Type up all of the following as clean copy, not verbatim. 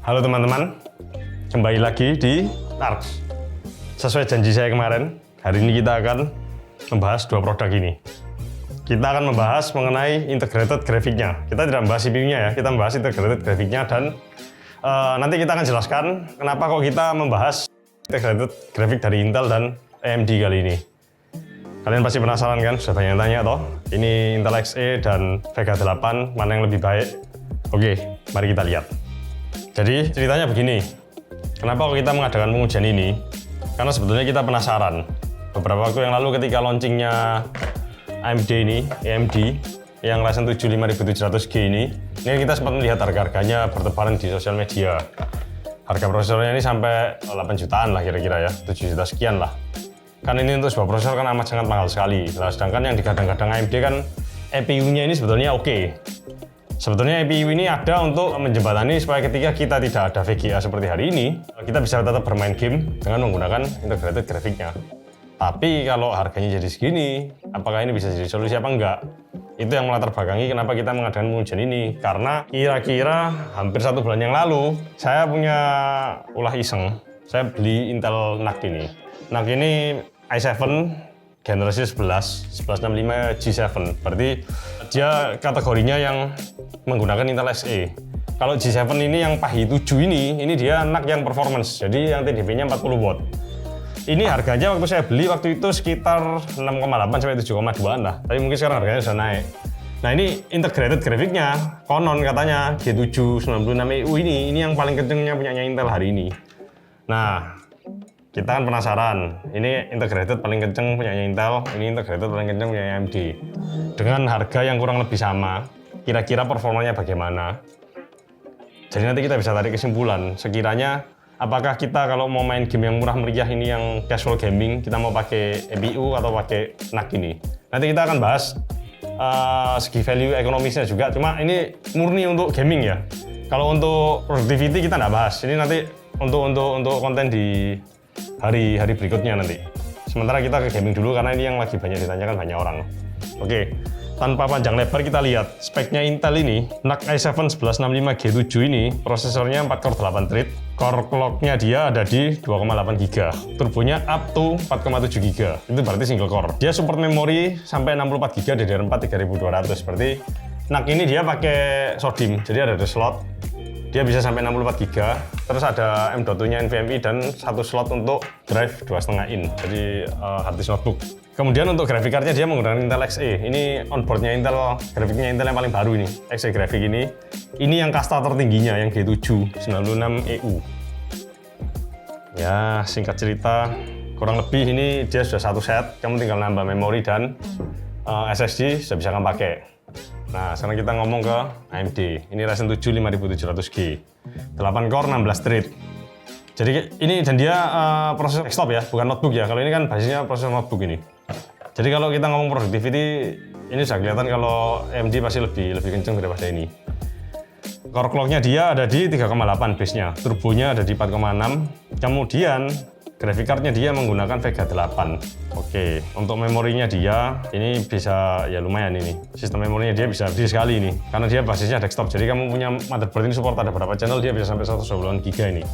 Halo teman-teman, kembali lagi di Arx. Sesuai janji saya kemarin, hari ini kita akan membahas dua produk ini. Kita akan membahas mengenai integrated grafiknya. Kita tidak membahas CPU-nya ya, kita membahas integrated grafiknya dan nanti kita akan jelaskan kenapa kok kita membahas integrated grafik dari Intel dan AMD kali ini. Kalian pasti penasaran kan, sudah banyak yang tanya toh, ini Intel Xe dan Vega 8 mana yang lebih baik? Oke, mari kita lihat. Jadi ceritanya begini, kenapa kita mengadakan pengujian ini? Karena sebetulnya kita penasaran. Beberapa waktu yang lalu ketika launchingnya AMD yang Ryzen 7 5700G ini kita sempat melihat harga-harganya bertebaran di sosial media. Harga prosesornya ini sampai 8 jutaan lah kira-kira ya, 7 juta sekian lah. Kan ini untuk sebuah prosesor kan amat sangat mahal sekali. Nah, sedangkan yang digadang-gadang AMD kan EPU-nya ini sebetulnya oke. Sebetulnya EPU ini ada untuk menjembatani supaya ketika kita tidak ada VGA seperti hari ini, kita bisa tetap bermain game dengan menggunakan integrated grafiknya. Tapi kalau harganya jadi segini, apakah ini bisa jadi solusi apa enggak? Itu yang melatar belakangi kenapa kita mengadakan pengujian ini. Karena kira-kira hampir 1 bulan yang lalu, saya punya ulah iseng. Saya beli Intel NUC ini. NUC ini i7 generasi 1165 G7. Berarti dia kategorinya yang menggunakan Intel Xe. Kalau G7 ini yang PAHI 7 ini dia NUC yang performance. Jadi yang TDP-nya 40 watt. Ini harganya waktu saya beli waktu itu sekitar 6,8 sampai 7,2an lah. Tapi mungkin sekarang harganya sudah naik. Nah ini integrated grafiknya, konon katanya G7 96EU ini yang paling kencengnya punyanya Intel hari ini. Nah, kita kan penasaran, ini integrated paling kenceng punyanya Intel, ini integrated paling kenceng punyanya AMD. Dengan harga yang kurang lebih sama, kira-kira performanya bagaimana? Jadi nanti kita bisa tarik kesimpulan, sekiranya apakah kita kalau mau main game yang murah meriah ini yang casual gaming, kita mau pakai EPU atau pakai NUC ini. Nanti kita akan bahas segi value ekonomisnya juga, cuma ini murni untuk gaming ya. Kalau untuk productivity kita nggak bahas, ini nanti untuk konten di hari berikutnya nanti. Sementara kita ke gaming dulu karena ini yang lagi banyak ditanyakan banyak orang. Oke, tanpa panjang lebar kita lihat speknya Intel ini. NUC i7 1165G7 ini prosesornya 4 core 8 thread. Core clock-nya dia ada di 2,8 GB. Turbonya up to 4,7 GB. Itu berarti single core. Dia support memori sampai 64 GB DDR4 3200. Berarti NUC ini dia pakai SODIMM. Jadi ada slot. Dia bisa sampai 64 GB, terus ada M.2-nya NVMe dan satu slot untuk drive 2,5 in, jadi harddisk notebook. Kemudian untuk graphic card-nya dia menggunakan Intel Xe. Ini onboard-nya Intel, grafiknya Intel yang paling baru ini, Xe graphic ini. Ini yang kasta tertingginya, yang G7 96EU. Ya, singkat cerita, kurang lebih ini dia sudah satu set, kamu tinggal nambah memori dan SSD sudah bisa kamu pakai. Nah, sekarang kita ngomong ke AMD. Ini Ryzen 7 5700G. 8 core 16 thread. Jadi ini dan dia proses desktop ya, bukan notebook ya. Kalau ini kan basisnya proses notebook ini. Jadi kalau kita ngomong productivity, ini sudah kelihatan kalau AMD pasti lebih kenceng daripada ini. Core clock-nya dia ada di 3,8 base-nya. Turbonya ada di 4,6. Kemudian graphic card-nya dia menggunakan Vega 8. Oke, untuk memorinya dia ini bisa ya lumayan ini. Sistem memorinya dia bisa gede sekali ini karena dia basisnya desktop. Jadi kamu punya motherboard ini support ada berapa channel dia bisa sampai 120 GB ini.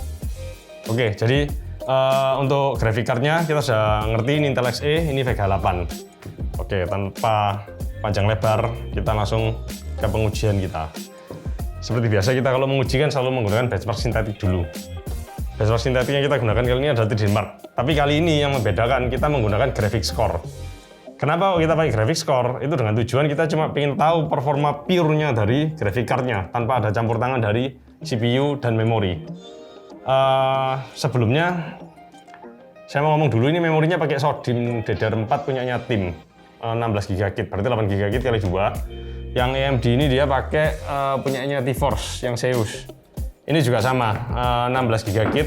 Oke, jadi untuk graphic card-nya kita sudah ngerti ini Intel Xe, ini Vega 8. Oke, tanpa panjang lebar kita langsung ke pengujian kita. Seperti biasa kita kalau menguji kan selalu menggunakan benchmark sintetik dulu. Benchmark sintetik yang kita gunakan kali ini adalah Denmark. Tapi kali ini yang membedakan kita menggunakan graphic score. Kenapa kita pakai graphic score? Itu dengan tujuan kita cuma ingin tahu performa pure-nya dari graphic card-nya tanpa ada campur tangan dari CPU dan memori. Sebelumnya saya mau ngomong dulu ini memorinya pakai SODIMM DDR4 punyanya tim 16 GB, berarti 8 GB kali 2. Yang AMD ini dia pakai punyanya T-Force yang Zeus. Ini juga sama, 16 GB,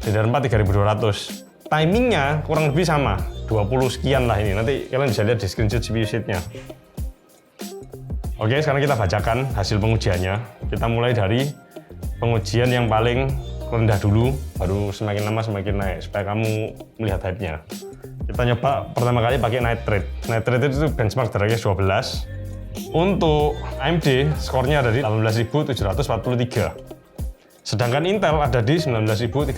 DDR4 3200. Timingnya kurang lebih sama, 20 sekian lah ini. Nanti kalian bisa lihat di screenshot CPU sheet-nya. Oke, sekarang kita bacakan hasil pengujiannya. Kita mulai dari pengujian yang paling rendah dulu, baru semakin lama semakin naik, supaya kamu melihat hype-nya. Kita nyoba pertama kali pakai Night Trade. Night Trade itu benchmark dari 12. Untuk AMD, skornya ada di 18.743. Sedangkan Intel ada di 19.328.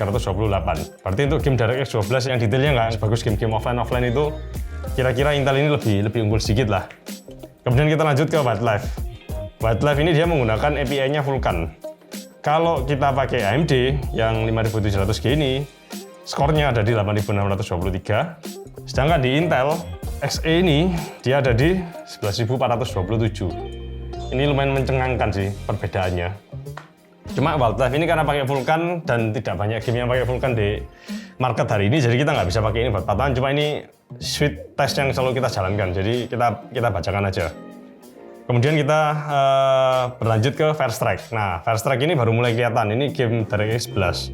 Berarti untuk game DirectX 12 yang detailnya nggak sebagus game-game offline itu, kira-kira Intel ini lebih unggul sedikit lah. Kemudian kita lanjut ke Wildlife. Wildlife ini dia menggunakan API-nya Vulkan. Kalau kita pakai AMD yang 5700G ini, skornya ada di 8623. Sedangkan di Intel Xe ini dia ada di 11.427. Ini lumayan mencengangkan sih perbedaannya. Cuma Wildlife ini karena pakai Vulkan dan tidak banyak game yang pakai Vulkan di market hari ini, jadi kita nggak bisa pakai ini buat patokan. Cuma ini suite test yang selalu kita jalankan, jadi kita bacakan aja. Kemudian kita berlanjut ke First Strike. Nah, First Strike ini baru mulai kelihatan. Ini game DirectX 11.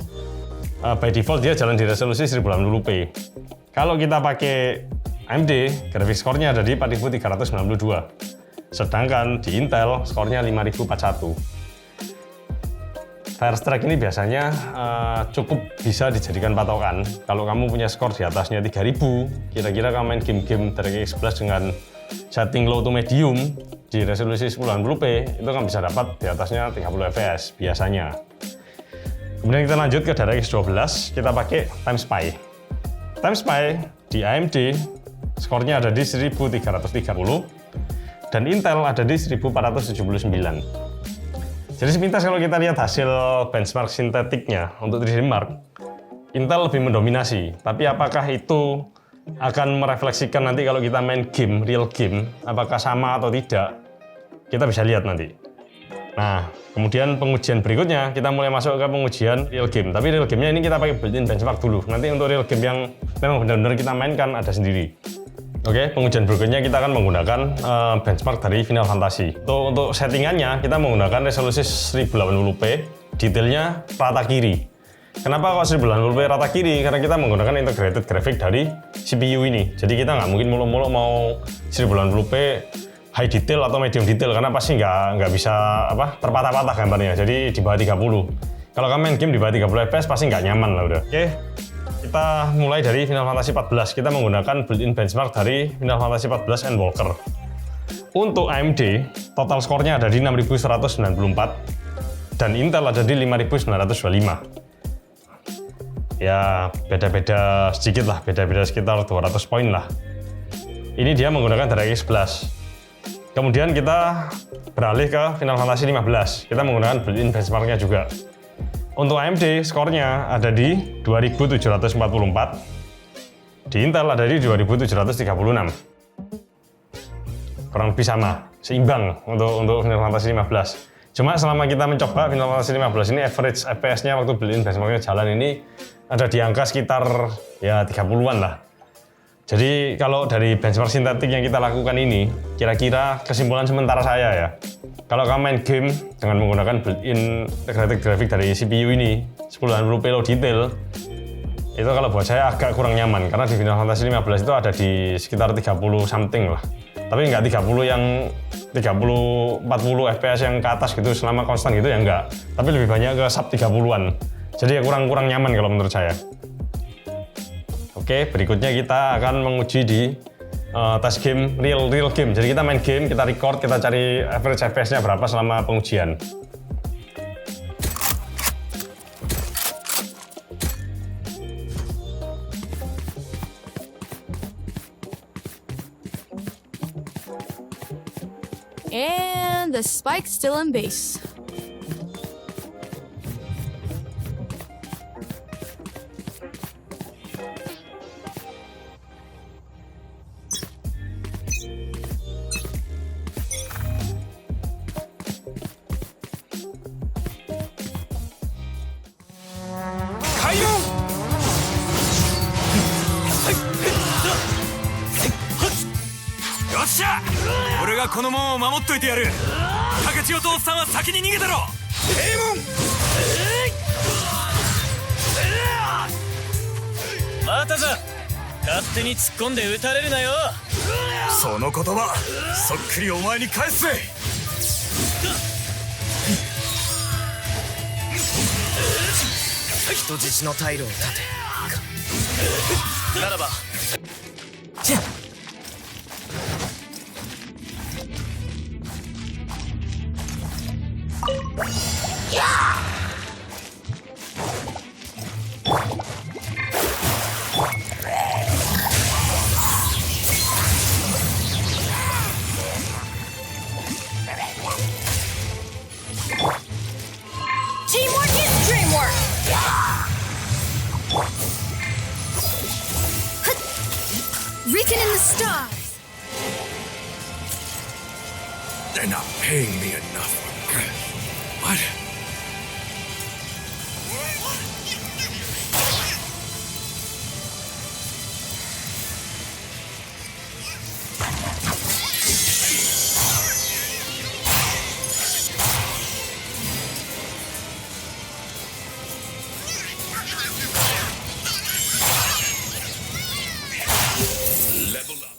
By default dia jalan di resolusi 1080p. Kalau kita pakai AMD, graphics skornya ada di 4392. Sedangkan di Intel skornya 5041. First Strike ini biasanya cukup bisa dijadikan patokan. Kalau kamu punya skor di atasnya 3000, kira-kira kamu main game-game DirectX 11 dengan setting low to medium di resolusi 1080p, itu kan bisa dapat di atasnya 30 fps biasanya. Kemudian kita lanjut ke DirectX 12, kita pakai Time Spy. Time Spy di AMD skornya ada di 1330 dan Intel ada di 1479. Jadi sepintas kalau kita lihat hasil benchmark sintetiknya untuk 3D Mark, Intel lebih mendominasi. Tapi apakah itu akan merefleksikan nanti kalau kita main game, real game, apakah sama atau tidak? Kita bisa lihat nanti. Nah, kemudian pengujian berikutnya, kita mulai masuk ke pengujian real game. Tapi real game-nya ini kita pakai built-in benchmark dulu. Nanti untuk real game yang memang benar-benar kita mainkan ada sendiri. Oke, pengujian berikutnya kita akan menggunakan benchmark dari Final Fantasy. Untuk settingannya, kita menggunakan resolusi 1080p, detailnya rata kiri. Kenapa kok 1080p rata kiri? Karena kita menggunakan integrated graphic dari CPU ini. Jadi kita nggak mungkin muluk-muluk mau 1080p high detail atau medium detail, karena pasti nggak bisa terpatah-patah gambarnya. Jadi di bawah 30. Kalau kamu main game di bawah 30 fps pasti nggak nyaman lah udah. Oke. Kita mulai dari Final Fantasy 14. Kita menggunakan built-in benchmark dari Final Fantasy 14 Endwalker. Untuk AMD, total skornya ada di 6194 dan Intel ada di 5925. Ya, beda-beda sedikit lah, beda-beda sekitar 200 poin lah. Ini dia menggunakan DirectX 11. Kemudian kita beralih ke Final Fantasy 15. Kita menggunakan built-in benchmarknya juga. Untuk AMD skornya ada di 2744, di Intel ada di 2736. Kurang lebih sama, seimbang untuk Final Fantasy 15. Cuma selama kita mencoba Final Fantasy 15 ini average FPS-nya waktu built-in benchmarknya jalan ini ada di angka sekitar ya 30-an lah. Jadi kalau dari benchmark sintetik yang kita lakukan ini, kira-kira kesimpulan sementara saya ya, kalau kamu main game dengan menggunakan built-in integrated graphic dari CPU ini, 1080p low detail, itu kalau buat saya agak kurang nyaman, karena di Final Fantasy 15 itu ada di sekitar 30 something lah. Tapi nggak 30 yang 30-40 fps yang ke atas gitu, selama konstan gitu ya nggak. Tapi lebih banyak ke sub 30-an. Jadi ya kurang nyaman kalau menurut saya. Oke, berikutnya kita akan menguji di tes game, real game. Jadi kita main game, kita record, kita cari average FPS-nya berapa selama pengujian. And the spike still in base.よっしゃ、俺がこの門を守っといてやる。竹千代とおっさんは先に逃げたろ。閉門。まただ。勝手に突っ込んで撃たれるなよ。その言葉そっくりお前に返すぜ。人質の退路を断て。ならば Written in the stars. They're not paying me enough. What? Level up.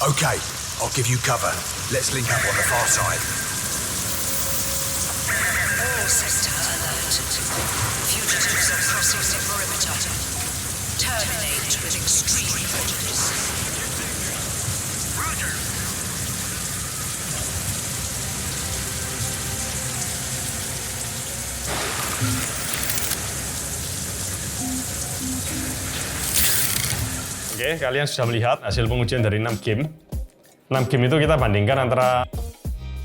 Okay, I'll give you cover. Let's link up on the far side. All sector alert. Fugitives are crossing the perimeter. Terminate with extreme prejudice. Roger. Oke, kalian sudah melihat hasil pengujian dari 6 game. 6 game itu kita bandingkan antara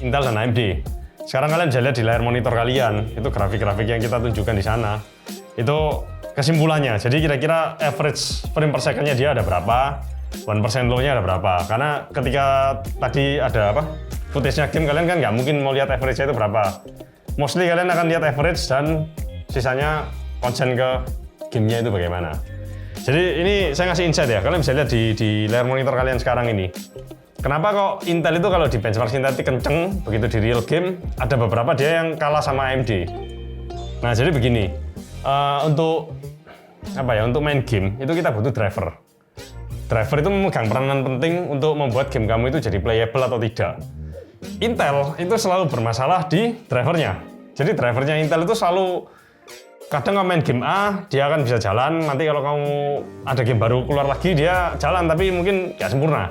Intel dan AMD. Sekarang kalian bisa lihat di layar monitor kalian, itu grafik-grafik yang kita tunjukkan di sana. Itu kesimpulannya, jadi kira-kira average frame per second-nya dia ada berapa, 1% low-nya ada berapa. Karena ketika tadi ada footage-nya game, kalian kan nggak mungkin mau lihat average-nya itu berapa. Mostly kalian akan lihat average dan sisanya konsen ke game-nya itu bagaimana. Jadi ini saya ngasih insight ya, kalian bisa lihat di layar monitor kalian sekarang ini. Kenapa kok Intel itu kalau di benchmark sintetik kenceng, begitu di real game, ada beberapa dia yang kalah sama AMD. Nah jadi begini, untuk main game itu kita butuh driver. Driver itu memegang peranan penting untuk membuat game kamu itu jadi playable atau tidak. Intel itu selalu bermasalah di drivernya. Jadi drivernya Intel itu selalu kadang kamu main game A, dia akan bisa jalan. Nanti kalau kamu ada game baru keluar lagi, dia jalan tapi mungkin nggak sempurna.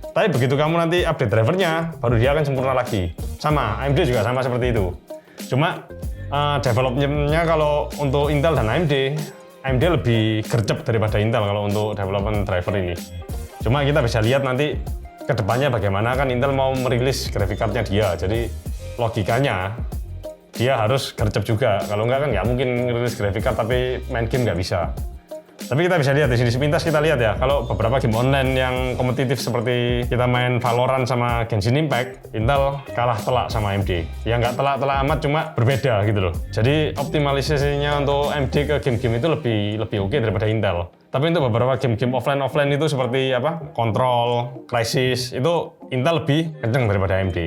Tapi begitu kamu nanti update drivernya, baru dia akan sempurna lagi. Sama, AMD juga sama seperti itu. Cuma development-nya kalau untuk Intel dan AMD lebih gercep daripada Intel kalau untuk development driver ini. Cuma kita bisa lihat nanti ke depannya bagaimana kan Intel mau merilis graphic card-nya dia. Jadi logikanya dia harus gercep juga. Kalau enggak kan nggak mungkin rilis graphic card tapi main game nggak bisa. Tapi kita bisa lihat di sini sepintas, kita lihat ya, kalau beberapa game online yang kompetitif seperti kita main Valorant sama Genshin Impact, Intel kalah telak sama AMD. Ya nggak telak-telak amat, cuma berbeda gitu loh. Jadi optimalisasinya untuk AMD ke game-game itu lebih oke daripada Intel. Tapi untuk beberapa game-game offline itu seperti Control, Crysis, itu Intel lebih kenceng daripada AMD.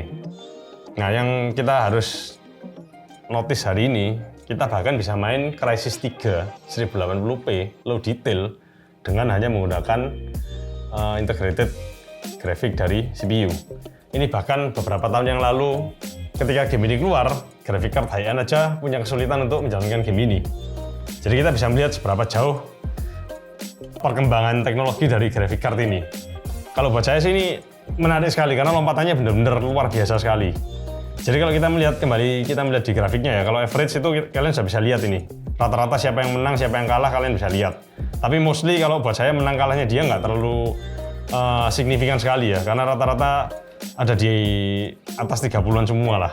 Nah yang kita harus notice hari ini, kita bahkan bisa main Crysis 3 1080p low detail dengan hanya menggunakan integrated graphic dari CPU. Ini bahkan beberapa tahun yang lalu ketika game ini keluar, graphic card high-end aja punya kesulitan untuk menjalankan game ini. Jadi kita bisa melihat seberapa jauh perkembangan teknologi dari graphic card ini. Kalau buat saya sih ini menarik sekali karena lompatannya benar-benar luar biasa sekali. Jadi kalau kita melihat di grafiknya ya, kalau average itu kalian sudah bisa lihat ini. Rata-rata siapa yang menang, siapa yang kalah kalian bisa lihat. Tapi mostly kalau buat saya menang kalahnya dia nggak terlalu signifikan sekali ya, karena rata-rata ada di atas 30-an semua lah.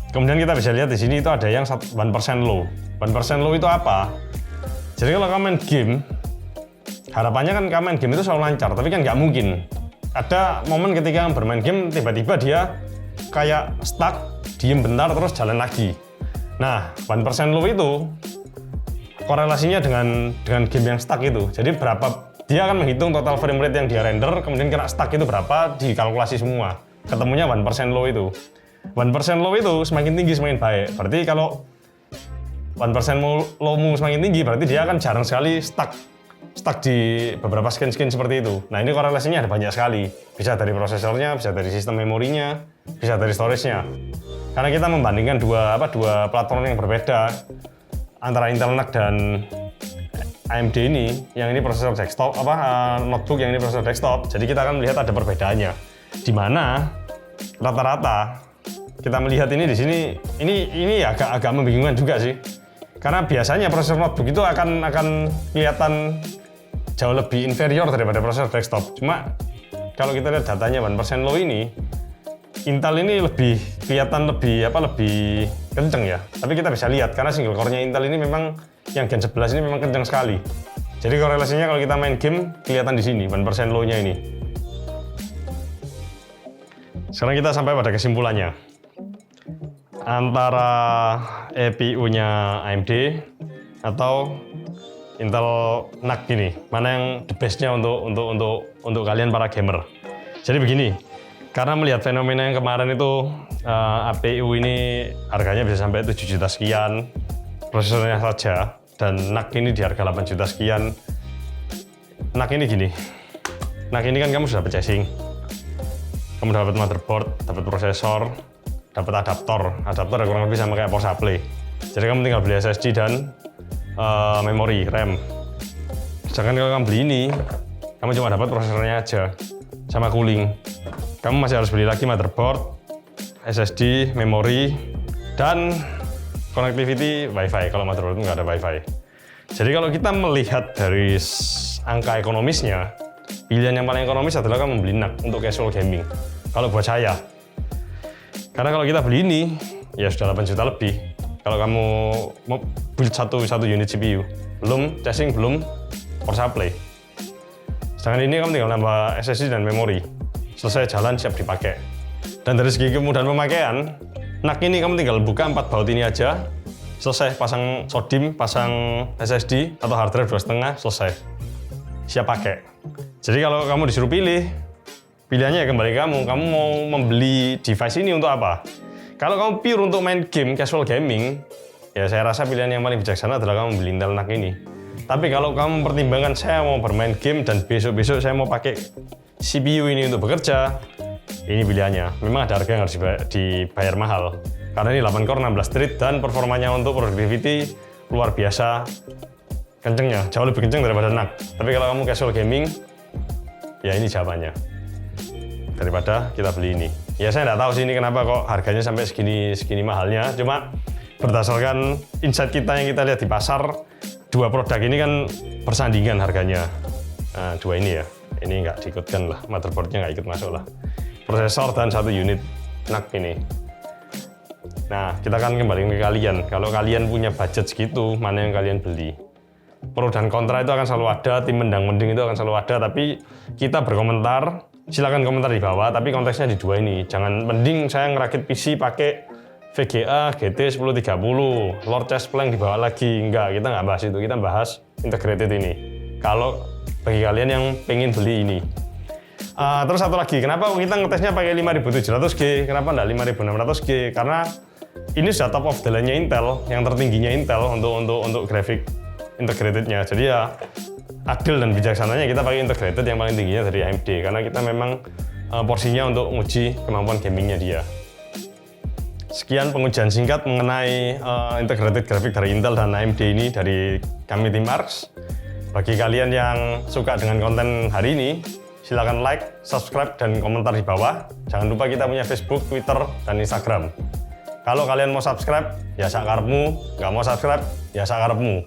Kemudian kita bisa lihat di sini itu ada yang 1% low. 1% low itu apa? Jadi kalau kamu main game, harapannya kan kamu main game itu selalu lancar, tapi kan nggak mungkin. Ada momen ketika bermain game tiba-tiba dia kayak stuck, diem bentar terus jalan lagi. Nah, 1% low itu korelasinya dengan game yang stuck itu. Jadi dia akan menghitung total frame rate yang dia render, kemudian kena stuck itu berapa, dikalkulasi semua. Ketemunya 1% low itu. 1% low itu semakin tinggi semakin baik. Berarti kalau 1% low-mu semakin tinggi, berarti dia akan jarang sekali stuck di beberapa skin seperti itu. Nah ini korelasinya ada banyak sekali. Bisa dari prosesornya, bisa dari sistem memorinya, bisa dari storage-nya. Karena kita membandingkan dua platform yang berbeda antara Intel NUC dan AMD ini, yang ini prosesor desktop, notebook yang ini prosesor desktop. Jadi kita akan melihat ada perbedaannya. Di mana rata-rata kita melihat ini di sini, ini agak membingungkan juga sih. Karena biasanya prosesor notebook itu akan kelihatan jauh lebih inferior daripada prosesor desktop. Cuma kalau kita lihat datanya 1% low ini, Intel ini kelihatan lebih kenceng ya. Tapi kita bisa lihat karena single core-nya Intel ini memang yang Gen 11 ini memang kenceng sekali. Jadi korelasinya kalau kita main game kelihatan di sini 1% low-nya ini. Sekarang kita sampai pada kesimpulannya. Antara EPU-nya AMD atau Intel NUC ini, mana yang the best-nya untuk kalian para gamer. Jadi begini, karena melihat fenomena yang kemarin itu APU ini harganya bisa sampai 7 juta sekian prosesornya saja, dan NUC ini di harga 8 juta sekian. NUC ini gini, NUC ini kan kamu sudah dapat casing, kamu dapat motherboard, dapat prosesor, dapat adaptor yang kurang lebih sama kayak power supply. Jadi kamu tinggal beli SSD dan memori RAM. Sedangkan kalau kamu beli ini, kamu cuma dapat prosesornya aja sama cooling. Kamu masih harus beli lagi motherboard, SSD, memori, dan connectivity WiFi. Kalau motherboard nggak ada WiFi. Jadi kalau kita melihat dari angka ekonomisnya, pilihan yang paling ekonomis adalah kamu beli NUC untuk casual gaming. Kalau buat saya, karena kalau kita beli ini, ya sudah 8 juta lebih. Kalau kamu mau build satu unit CPU, belum casing, belum power supply. Sedangkan ini kamu tinggal nambah SSD dan memori. Selesai jalan, siap dipakai. Dan dari segi kemudahan pemakaian, NUC ini kamu tinggal buka 4 baut ini aja, selesai, pasang SODIMM, pasang SSD atau hard drive 2,5, selesai. Siap pakai. Jadi kalau kamu disuruh pilih, pilihannya ya kembali kamu mau membeli device ini untuk apa? Kalau kamu pure untuk main game, casual gaming, ya saya rasa pilihan yang paling bijaksana adalah kamu beli Intel NUC ini. Tapi kalau kamu mempertimbangkan saya mau bermain game dan besok-besok saya mau pakai CPU ini untuk bekerja, ini pilihannya. Memang ada harga yang harus dibayar mahal. Karena ini 8 core 16 thread dan performanya untuk productivity luar biasa kencengnya, jauh lebih kenceng daripada NUC. Tapi kalau kamu casual gaming, ya ini jawabannya. Daripada kita beli ini. Ya saya nggak tahu sih ini kenapa kok harganya sampai segini mahalnya. Cuma berdasarkan insight kita yang kita lihat di pasar, dua produk ini kan bersandingan harganya. Nah, dua ini ya. Ini nggak diikutkan lah, motherboardnya nggak ikut masuk lah. Prosesor dan satu unit NUC ini. Nah, kita akan kembali ke kalian. Kalau kalian punya budget segitu, mana yang kalian beli? Pro dan kontra itu akan selalu ada, tim mendang-mending itu akan selalu ada, tapi kita berkomentar, silakan komentar di bawah, tapi konteksnya di dua ini. Jangan mending saya ngerakit PC pakai VGA GT 1030, Lord Chest Plank dibawa lagi. Enggak, kita nggak bahas itu, kita bahas integrated ini. Kalau bagi kalian yang pengen beli ini. Terus satu lagi, kenapa kita ngetesnya pakai 5700G, kenapa nggak 5600G? Karena ini sudah top of the line-nya Intel, yang tertingginya Intel untuk grafik integratednya. Jadi ya adil dan bijaksananya kita pakai integrated yang paling tingginya dari AMD, karena kita memang porsinya untuk uji kemampuan gamingnya dia. Sekian pengujian singkat mengenai integrated grafik dari Intel dan AMD ini dari kami tim Arx. Bagi kalian yang suka dengan konten hari ini, silakan like, subscribe, dan komentar di bawah. Jangan lupa kita punya Facebook, Twitter, dan Instagram. Kalau kalian mau subscribe, ya sakarepmu. Nggak mau subscribe, ya sakarepmu.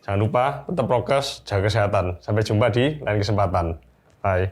Jangan lupa tetap prokes, jaga kesehatan. Sampai jumpa di lain kesempatan. Bye.